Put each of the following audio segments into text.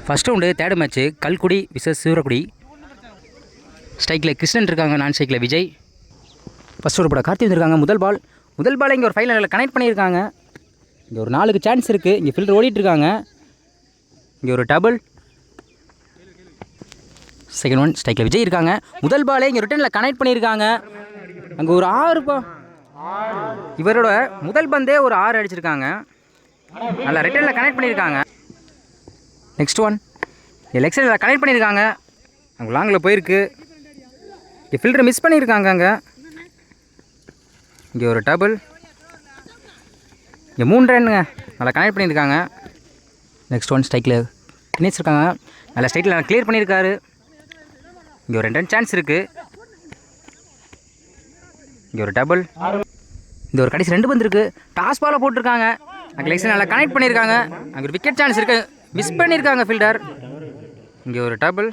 First round third match Kalkudi versus Soorakudi. ஸ்ட்ரைக்கில் கிருஷ்ணன் இருக்காங்க, நான் ஸ்ட்ரைக்கில் விஜய். ஃபஸ்ட் ஒரு படம் கார்த்தி வந்திருக்காங்க. முதல் பாலை இங்கே ஒரு ஃபைனலில் கனெக்ட் பண்ணியிருக்காங்க. இங்கே ஒரு 4க்கு சான்ஸ் இருக்குது. இங்கே ஃபில்டர் ஓடிட்டுருக்காங்க. இங்கே ஒரு டபுள். செகண்ட் ஒன் ஸ்ட்ரைக்கில் விஜய் இருக்காங்க. முதல் பாலே இங்கே ரிட்டனில் கனெக்ட் பண்ணியிருக்காங்க. அங்கே ஒரு 6 இவரோட முதல் பந்தே ஒரு 6 அடிச்சிருக்காங்க. நல்லா ரிட்டனில் கனெக்ட் பண்ணியிருக்காங்க. நெக்ஸ்ட் ஒன் லெக் சைடில் கனெக்ட் பண்ணியிருக்காங்க. அங்கே லாங்கில் போயிருக்கு. இங்கே ஃபில்டர் மிஸ் பண்ணியிருக்காங்க. இங்கே ஒரு டபுள். இங்கே 3 ரன்னுங்க. நல்லா கனெக்ட் பண்ணியிருக்காங்க. நெக்ஸ்ட் ஒன் ஸ்ட்ரைக்கில் பிணிச்சிருக்காங்க. நல்லா ஸ்ட்ரைக்கில் நல்லா கிளியர் பண்ணியிருக்காரு. இங்கே ஒரு 2 ரன் சான்ஸ் இருக்குது. இங்கே ஒரு டபுள். இந்த ஒரு கடைசி 2 பந்து இருக்குது. டாஸ் பாலை போட்டிருக்காங்க. அங்கே லெக் சைடு நல்லா கனெக்ட் பண்ணியிருக்காங்க. அங்கே ஒரு விக்கெட் சான்ஸ் இருக்குது. மிஸ் பண்ணியிருக்காங்க ஃபீல்டர். இங்கே ஒரு டபுள்.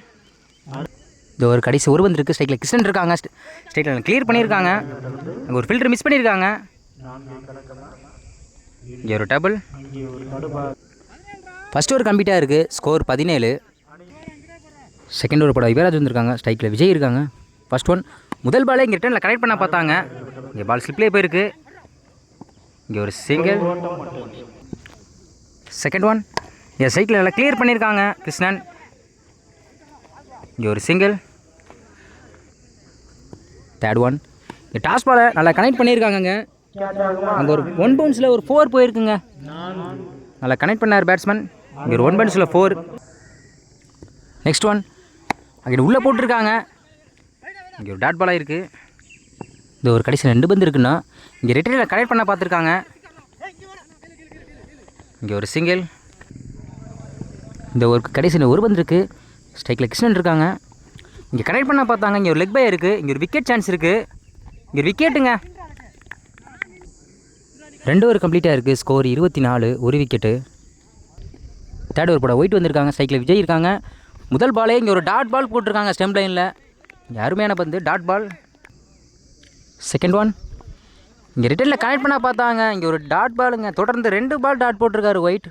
இந்த ஒரு கடைசி ஒரு பந்து இருக்குது. ஸ்ட்ரைக்கில் கிருஷ்ணன் இருக்காங்க. ஸ்ட்ரைக்கில் கிளியர் பண்ணியிருக்காங்க. அங்கே ஒரு ஃபில்டர் மிஸ் பண்ணியிருக்காங்க. இங்கே ஒரு டபுள். ஃபஸ்ட் ஒரு கம்ப்ளீட்டாக இருக்குது. ஸ்கோர் 17. செகண்ட் ஒரு படம் யுவராஜ் வந்திருக்காங்க. ஸ்ட்ரைக்கில் விஜய் இருக்காங்க. ஃபஸ்ட் ஒன் முதல் பாலே இங்கே ரிட்டனில் கனெக்ட் பண்ண பார்த்தாங்க. இங்கே பால் ஸ்லிப்லேயே போயிருக்கு. இங்கே ஒரு சிங்கிள். செகண்ட் ஒன் இங்கே ஸ்ட்ரைக்கில் நல்லா கிளியர் பண்ணியிருக்காங்க கிருஷ்ணன். இங்கே ஒரு சிங்கிள். தேர்ட் ஒன் இங்கே டாஸ் பாலை நல்லா கனெக்ட் பண்ணியிருக்காங்க. அங்கே ஒரு 1 பவுன்ஸில் ஒரு 4 போயிருக்குங்க. நல்லா கனெக்ட் பண்ணார் பேட்ஸ்மேன். இங்கே ஒரு 1 பவுன்ஸில் 4. நெக்ஸ்ட் ஒன் அங்கே உள்ளே போட்டிருக்காங்க. இங்கே ஒரு டாட் பாலாக இருக்குது. இந்த ஒரு கடைசி 2 பந்து இருக்குன்னா இங்கே ரிட்டனில் கனெக்ட் பண்ண பார்த்துருக்காங்க. இங்கே ஒரு சிங்கிள். இந்த ஒரு கடைசி ஒரு பந்து இருக்குது. ஸ்ட்ரைக்கில் கிருஷ்ணன் இருக்காங்க. இங்கே கனெக்ட் பண்ண பார்த்தாங்க. இங்கே ஒரு லெக் பை இருக்குது. இங்கே ஒரு விக்கெட் சான்ஸ் இருக்குது. இங்கே விக்கெட்டுங்க. 2 ஓவர் கம்ப்ளீட்டாக இருக்குது. ஸ்கோர் 24. ஒரு விக்கெட்டு. தேர்ட் ஓவர் போட ஒயிட் வந்திருக்காங்க. ஸ்ட்ரைக்கில் விஜய் இருக்காங்க. முதல் பாலே இங்கே ஒரு டாட் பால் போட்டிருக்காங்க ஸ்டெம் லைனில். இங்கே அருமையான பந்து டாட் பால். செகண்ட் ஒன் இங்கே ரிட்டனில் கனெக்ட் பண்ண பார்த்தாங்க. இங்கே ஒரு டாட் பாலுங்க. தொடர்ந்து 2 பால் டாட் போட்டிருக்காரு ஒயிட்.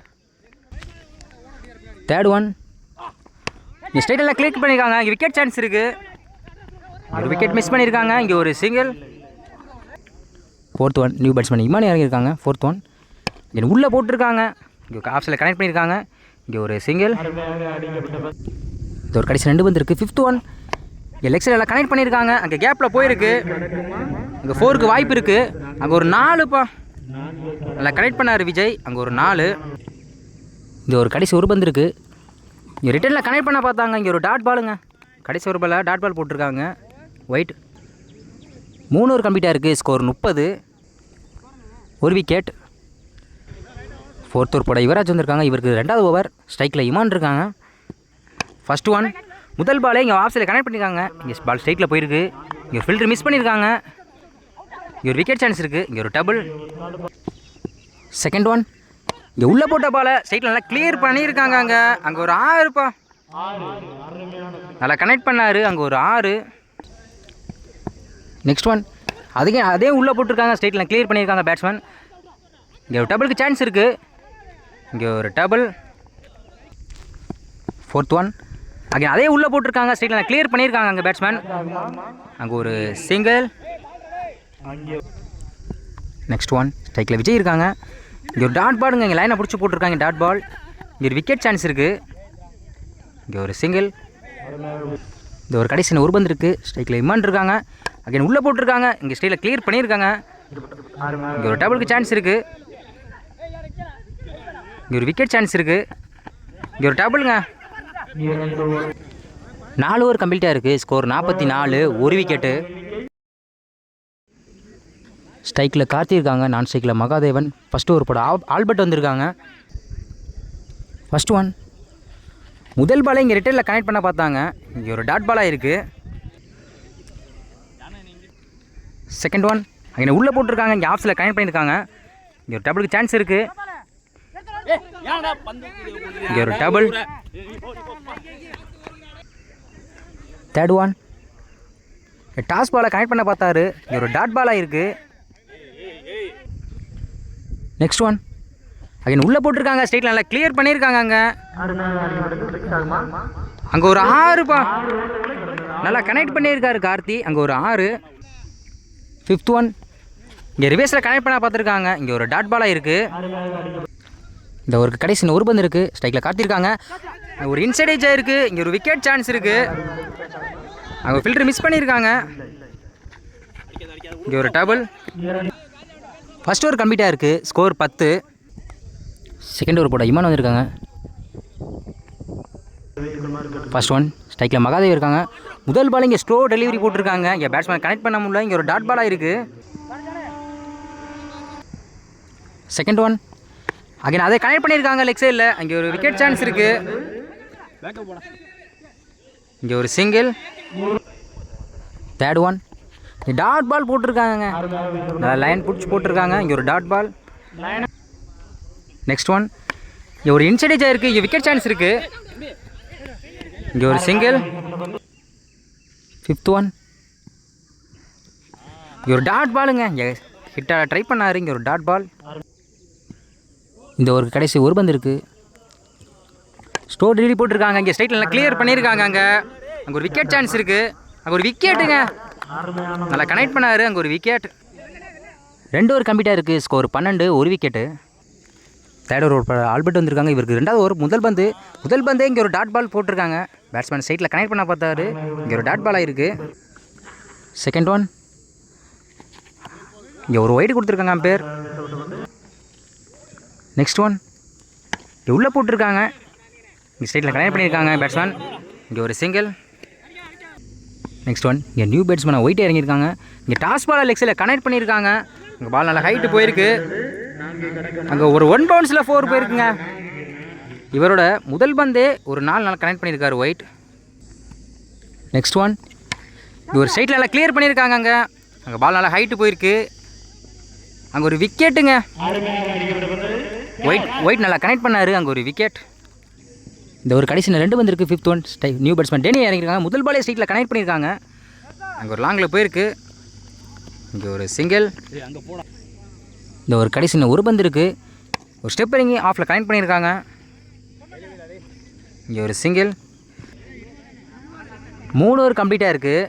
தேர்ட் ஒன் இங்கே ஸ்ட்ரைட்டில் கிளிக் பண்ணியிருக்காங்க. இங்கே விக்கெட் சான்ஸ் இருக்குது. ஒரு விக்கெட் மிஸ் பண்ணியிருக்காங்க. இங்கே ஒரு single. Fourth one new batsman Imani இறங்கியிருக்காங்க. ஃபோர்த் ஒன் இங்கே உள்ளே போட்டிருக்காங்க. இங்கே ஆஃப் சைடில் கனெக்ட் பண்ணியிருக்காங்க. இங்கே ஒரு சிங்கிள். இது ஒரு கடைசி 2 பந்து இருக்குது. ஃபிஃப்த் ஒன் இங்கே லெக் சைடில் கனெக்ட் பண்ணியிருக்காங்க. அங்கே கேப்பில் போயிருக்கு. அங்கே 4க்கு வாய்ப்பு இருக்குது. அங்கே ஒரு 4 நல்லா கனெக்ட் பண்ணார் விஜய். அங்கே ஒரு 4. இந்த ஒரு கடைசி ஒரு பந்து இருக்குது. இங்கே ரிட்டனில் கனெக்ட் பண்ண பார்த்தாங்க. இங்கே ஒரு டாட் பாலுங்க. கடைசி ஒரு பாலில் டாட் பால் போட்டிருக்காங்க ஒயிட். 3 ஓவர் கம்ப்ளீட்டாக இருக்குது. ஸ்கோர் 30. ஒரு விக்கெட். ஃபோர்த் ஓவர் போட யுவராஜ் வந்திருக்காங்க. இவருக்கு 2வது ஓவர். ஸ்ட்ரைக்கில் இமான் இருக்காங்க. ஃபஸ்ட் ஒன் முதல் பாலே இங்கே ஆஃப் சைடில் கனெக்ட் பண்ணியிருக்காங்க. இங்கே பால் ஸ்ட்ரைக்கில் போயிருக்கு. இங்கே ஃபில்டர் மிஸ் பண்ணியிருக்காங்க. இங்கே ஒரு விக்கெட் சான்ஸ் இருக்குது. இங்கே ஒரு டபுள். செகண்ட் ஒன் இங்கே உள்ளே போட்ட பாலை ஸ்ட்ரைக்கில் நல்லா கிளியர் பண்ணியிருக்காங்க. அங்கே ஒரு 6 நல்லா கனெக்ட் பண்ணார். அங்கே ஒரு 6. நெக்ஸ்ட் ஒன் அதே உள்ளே போட்டிருக்காங்க. ஸ்ட்ரைட்டில் கிளியர் பண்ணியிருக்காங்க பேட்ஸ்மேன். இங்கே ஒரு டபுளுக்கு சான்ஸ் இருக்குது. இங்கே ஒரு டபுள். ஃபோர்த் ஒன் அங்கே அதே உள்ளே போட்டிருக்காங்க. ஸ்ட்ரைட்டில் கிளியர் பண்ணியிருக்காங்க அங்கே பேட்ஸ்மேன். அங்கே ஒரு சிங்கிள். நெக்ஸ்ட் ஒன் ஸ்ட்ரைக்கில் விஜய் இருக்காங்க. இங்கே ஒரு டாட் பாலுங்க. இங்கே லைனை பிடிச்சி போட்டிருக்காங்க டாட் பால். இங்கே ஒரு விக்கெட் சான்ஸ் இருக்குது. இங்கே ஒரு சிங்கிள். இந்த ஒரு கடைசி ஒரு பந்து இருக்குது. ஸ்ட்ரைக்கில் இமான் இருக்காங்க. அங்கே உள்ளே போட்டிருக்காங்க. இங்கே ஸ்ட்ரைட்டில் கிளியர் பண்ணியிருக்காங்க. இங்கே ஒரு டபுளுக்கு சான்ஸ் இருக்குது. இங்கே ஒரு விக்கெட் சான்ஸ் இருக்குது. இங்கே ஒரு டபுளுங்க. 4 ஓவர் கம்ப்ளீட்டாக இருக்குது. ஸ்கோர் 44. ஒரு விக்கெட்டு. ஸ்ட்ரைக்கில் கார்த்தி இருக்காங்க. நான் ஸ்ட்ரைக்கில் மகாதேவன். ஃபஸ்ட்டு ஒரு போட ஆல்பர்ட் வந்திருக்காங்க. ஃபஸ்ட் ஒன் முதல் பாலை இங்கே ரிட்டனில் கனெக்ட் பண்ண பார்த்தாங்க. இங்கே ஒரு டாட் பாலாக இருக்குது. செகண்ட் ஒன் அங்கே உள்ளே போட்டிருக்காங்க. இங்கே ஆஃப் சைடில் கனெக்ட் பண்ணியிருக்காங்க. இங்கே ஒரு டபுளுக்கு சான்ஸ் இருக்குது. இங்கே ஒரு டபுள். தேர்ட் ஒன் டாஸ் பாலை கனெக்ட் பண்ண பார்த்தாரு. இங்கே ஒரு டாட் பாலாக இருக்குது. நெக்ஸ்ட் ஒன் அகைன் உள்ளே போட்டிருக்காங்க. ஸ்ட்ரைட்டில் நல்லா கிளியர் பண்ணியிருக்காங்க. அங்கே ஒரு 6பா, நல்லா கனெக்ட் பண்ணியிருக்காரு கார்த்தி. அங்கே ஒரு 6. 5th one. இங்கே ரிவேஸில் கனெக்ட் பண்ண பார்த்துருக்காங்க. இங்கே ஒரு டாட் பாலாக இருக்குது. இந்த ஒரு கடைசி ஒரு பந்து இருக்குது. ஸ்ட்ரைக்கில் காத்திருக்காங்க. ஒரு இன்சைட் ஏஜ் ஆயிருக்கு. இங்கே ஒரு விக்கெட் சான்ஸ் இருக்குது. அங்கே ஃபில்டர் மிஸ் பண்ணியிருக்காங்க. இங்கே ஒரு டபுள். ஃபர்ஸ்ட் ஓவர் கம்ப்ளீட்டாக இருக்குது. ஸ்கோர் 10. செகண்ட் ஓவர் போட இமான் வந்திருக்காங்க. First one. ஸ்ட்ரைக்கில் மகாதேவ் இருக்காங்க. முதல் பால் இங்கே ஸ்லோ டெலிவரி போட்டிருக்காங்க. இங்கே பேட்ஸ்மேன் கனெக்ட் பண்ண முடியல. இங்கே ஒரு டாட் பாலாக இருக்குது. Second one. அகைன் அதை கனெக்ட் பண்ணியிருக்காங்க லெக் சைடில். அங்கே ஒரு விக்கெட் சான்ஸ் இருக்குது. இங்கே ஒரு single. Third one. Dot ball போட்டிருக்காங்க. நல்லா லைன் பிடிச்சி போட்டிருக்காங்க. இங்கே ஒரு டாட் பால். Next one. இங்கே ஒரு இன்சைட் ஏஜ் ஆயிருக்கு. இங்கே விக்கெட் சான்ஸ் இருக்குது. இங்கே ஒரு சிங்கிள். 5th one. இங்கே ஒரு டாட் பாலுங்க. இங்கே ஹிட்டாக ட்ரை பண்ணார். இங்கே ஒரு டாட் பால். இந்த ஒரு கடைசி ஒரு பந்து இருக்குது. ஸ்டோர் டெலிவரி போட்டிருக்காங்க. இங்கே ஸ்ட்ரைட்டில் நல்லா கிளியர் பண்ணியிருக்காங்க. அங்கே ஒரு விக்கெட் சான்ஸ் இருக்குது. அங்கே ஒரு விக்கெட்டுங்க. நல்லா கனெக்ட் பண்ணார். அங்கே ஒரு விக்கெட். 2 ஓவர் கம்ப்ளீட்டாக இருக்குது. ஸ்கோர் 12. ஒரு விக்கெட்டு. தேர்ட் ஓவர் ஆல்பர்ட் வந்திருக்காங்க. இவருக்கு 2வது ஓவர் முதல் பந்தே இங்கே ஒரு டாட் பால் போட்டிருக்காங்க. பேட்ஸ்மேன் சைட்டில் கனெக்ட் பண்ண பார்த்தாரு. இங்கே ஒரு டாட் பாலாக இருக்குது. Second one. இங்கே ஒரு ஒயிட் கொடுத்துருக்காங்க அம்பேர். Next one. இங்கே உள்ளே போட்டிருக்காங்க. இங்கே ஸ்ட்ரைட்டில் கனெக்ட் பண்ணியிருக்காங்க பேட்ஸ்மேன். இங்கே ஒரு சிங்கிள். Next one. இங்கே நியூ பேட்ஸ்மேனை ஒயிட்டே இறங்கியிருக்காங்க. இங்கே டாஸ் பாலை லெக்ஸில் கனெக்ட் பண்ணியிருக்காங்க. இங்கே பால் நல்லா ஹைட்டு போயிருக்கு. அங்கே ஒரு 1 பவுன்ஸில் 4 போயிருக்குங்க. இவரோட முதல் பந்தே ஒரு 4 நல்லா கனெக்ட் பண்ணியிருக்காரு ஒயிட். Next one. இங்கே ஒரு ஸ்ட்ரைட்டில் நல்லா கிளியர் பண்ணியிருக்காங்க. அங்கே பால் நல்லா ஹைட்டு போயிருக்கு. அங்கே ஒரு விக்கெட்டுங்க. ஒயிட் நல்லா கனெக்ட் பண்ணார். அங்கே ஒரு விக்கெட். இந்த ஒரு கடைசி 2 வந்திருக்கு. 5th one. New batsman Danny இறங்கியிருக்காங்க. முதல் பாலே ஸ்ட்ரைட்டில் கனெக்ட் பண்ணியிருக்காங்க. அங்கே ஒரு லாங்கில் போயிருக்கு. இங்கே ஒரு சிங்கிள். இந்த ஒரு கடைசி ஒரு பந்து இருக்குது. ஒரு ஸ்டெப் இறங்கி ஆஃபில் கனெக்ட் பண்ணியிருக்காங்க. இங்கே ஒரு சிங்கிள். 3 ஓவர் கம்ப்ளீட்டாக இருக்குது.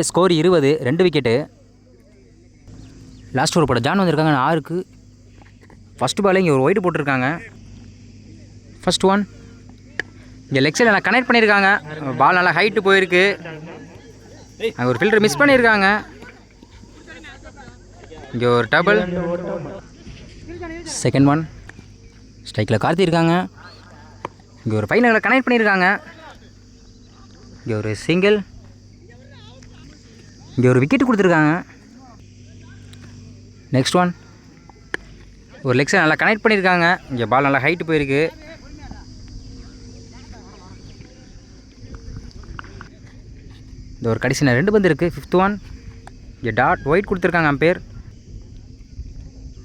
ஸ்கோர் 20. 2 விக்கெட்டு. லாஸ்ட் ஓவர் போட ஜான் வந்திருக்காங்க. 6க்கு. ஃபஸ்ட்டு பாலே இங்கே ஒரு ஒயிட் போட்டிருக்காங்க. First one. இங்கே லெக் சைடில் நல்லா கனெக்ட் பண்ணியிருக்காங்க. பால் நல்லா ஹைட்டு போயிருக்கு. அங்கே ஒரு ஃபில்டர் மிஸ் பண்ணியிருக்காங்க. இங்கே ஒரு டபுள். Second one. ஸ்ட்ரைக்கில் கார்த்தி இருக்காங்க. இங்கே ஒரு ஃபைனலை கனெக்ட் பண்ணியிருக்காங்க. இங்கே ஒரு சிங்கிள். இங்கே ஒரு விக்கெட் கொடுத்துருக்காங்க. Next one. ஒரு லெக் சைடு நல்லா கனெக்ட் பண்ணியிருக்காங்க. இங்கே பால் நல்லா ஹைட்டு போயிருக்கு. இந்த ஒரு கடைசி 2 பந்து இருக்குது. 5th one. இங்கே டாட் ஒயிட் கொடுத்துருக்காங்க அம்பேர்.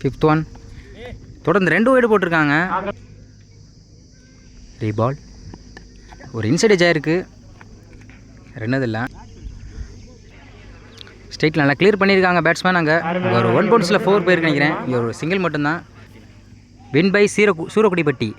5th one. தொடர்ந்து 2 ஒயிட் போட்டிருக்காங்க. ரீபால். ஒரு இன்சைட் ஏஜ் ஆயிருக்கு. 2 இல்லை. ஸ்ட்ரைட்டில் நல்லா கிளியர் பண்ணியிருக்காங்க பேட்ஸ்மேன். அங்கே ஒரு 1 பவுன்ஸில் 4 போயிருக்கு நினைக்கிறேன். இங்கே ஒரு சிங்கிள் மட்டும்தான். Win by சூரக்குடிப்பட்டி.